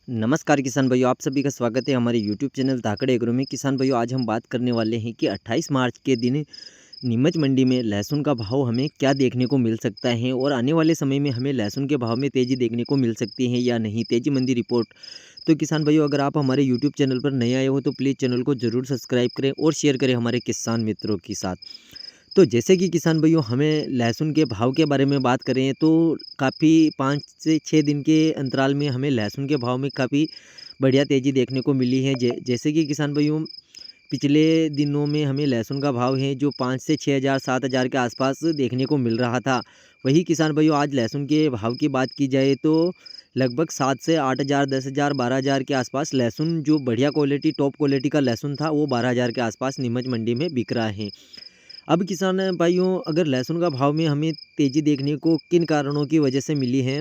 नमस्कार किसान भाइयों, आप सभी का स्वागत है हमारे यूट्यूब चैनल धाकड़ एग्रो में। किसान भाइयों, आज हम बात करने वाले हैं कि 28 मार्च के दिन नीमच मंडी में लहसुन का भाव हमें क्या देखने को मिल सकता है और आने वाले समय में हमें लहसुन के भाव में तेज़ी देखने को मिल सकती है या नहीं। तेज़ी मंदी रिपोर्ट। तो किसान भाइयों, अगर आप हमारे यूट्यूब चैनल पर नए आए हो तो प्लीज़ चैनल को ज़रूर सब्सक्राइब करें और शेयर करें हमारे किसान मित्रों के साथ। तो जैसे कि किसान भाइयों, हमें लहसुन के भाव के बारे में बात करें तो काफ़ी 5 से 6 दिन के अंतराल में हमें लहसुन के भाव में काफ़ी बढ़िया तेज़ी देखने को मिली है। जैसे कि किसान भाइयों, पिछले दिनों में हमें लहसुन का भाव है जो 5 से 6,000 7,000 के आसपास देखने को मिल रहा था। वही किसान भाइयों, आज लहसुन के भाव की बात की जाए तो लगभग 7 से 8,000 10,000 12,000 के आसपास लहसुन, जो बढ़िया क्वालिटी टॉप क्वालिटी का लहसुन था, वो 12,000 के आसपास नीमच मंडी में बिक रहा है। अब किसान भाइयों, अगर लहसुन का भाव में हमें तेज़ी देखने को किन कारणों की वजह से मिली है,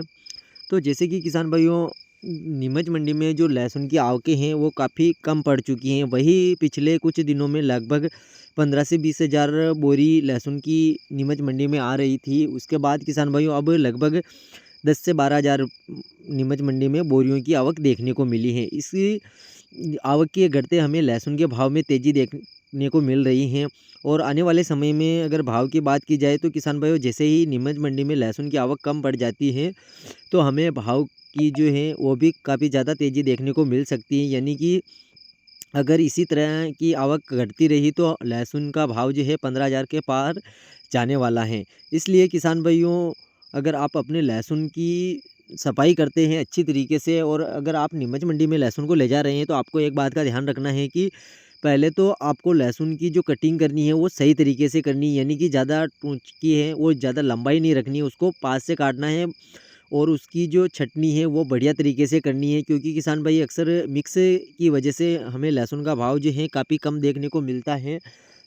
तो जैसे कि किसान भाइयों, नीमच मंडी में जो लहसुन की आवकें हैं वो काफ़ी कम पड़ चुकी हैं। वही पिछले कुछ दिनों में लगभग 15 से 20 हज़ार बोरी लहसुन की नीमच मंडी में आ रही थी। उसके बाद किसान भाइयों, अब लगभग 10 से 12 हज़ार नीमच मंडी में बोरियों की आवक देखने को मिली है। इसी आवक के घटते हमें लहसुन के भाव में तेज़ी देखने को मिल रही है। और आने वाले समय में अगर भाव की बात की जाए तो किसान भाइयों, जैसे ही नीमच मंडी में लहसुन की आवक कम पड़ जाती है तो हमें भाव की जो है वो भी काफ़ी ज़्यादा तेज़ी देखने को मिल सकती है। यानी कि अगर इसी तरह की आवक घटती रही तो लहसुन का भाव जो है 15,000 के पार जाने वाला है। इसलिए किसान भाइयों, अगर आप अपने लहसुन की सफाई करते हैं अच्छी तरीके से और अगर आप नीमच मंडी में लहसुन को ले जा रहे हैं तो आपको एक बात का ध्यान रखना है कि पहले तो आपको लहसुन की जो कटिंग करनी है वो सही तरीके से करनी है। यानी कि ज़्यादा टूचकी है वो ज़्यादा लंबाई नहीं रखनी है, उसको पास से काटना है और उसकी जो छटनी है वो बढ़िया तरीके से करनी है। क्योंकि किसान भाई, अक्सर मिक्स की वजह से हमें लहसुन का भाव जो है काफ़ी कम देखने को मिलता है।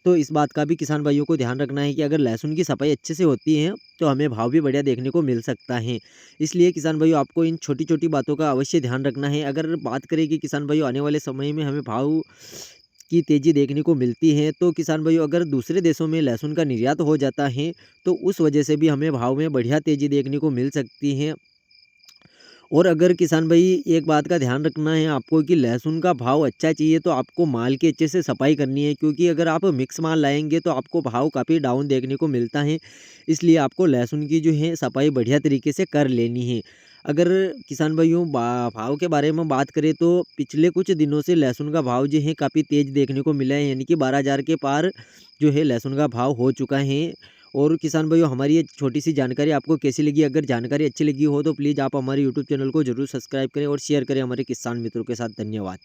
तो इस बात का भी किसान भाइयों को ध्यान रखना है कि अगर लहसुन की सफाई अच्छे से होती है तो हमें भाव भी बढ़िया देखने को मिल सकता है। इसलिए किसान भाइयों, आपको इन छोटी-छोटी बातों का अवश्य ध्यान रखना है। अगर बात करें कि किसान भाइयों, आने वाले समय में हमें भाव की तेज़ी देखने को मिलती है तो किसान भाइयों, अगर दूसरे देशों में लहसुन का निर्यात हो जाता है तो उस वजह से भी हमें भाव में बढ़िया तेज़ी देखने को मिल सकती है। और अगर किसान भाई, एक बात का ध्यान रखना है आपको कि लहसुन का भाव अच्छा चाहिए तो आपको माल की अच्छे से सफाई करनी है। क्योंकि अगर आप मिक्स माल लाएंगे तो आपको भाव काफ़ी डाउन देखने को मिलता है। इसलिए आपको लहसुन की जो है सफाई बढ़िया तरीके से कर लेनी है। अगर किसान भाइयों, भाव के बारे में बात करें तो पिछले कुछ दिनों से लहसुन का भाव जो है काफ़ी तेज़ देखने को मिला है। यानी कि 12,000 के पार जो है लहसुन का भाव हो चुका है। और किसान भाइयों, हमारी ये छोटी-सी जानकारी आपको कैसी लगी? अगर जानकारी अच्छी लगी हो तो प्लीज़ आप हमारे यूट्यूब चैनल को ज़रूर सब्सक्राइब करें और शेयर करें हमारे किसान मित्रों के साथ। धन्यवाद।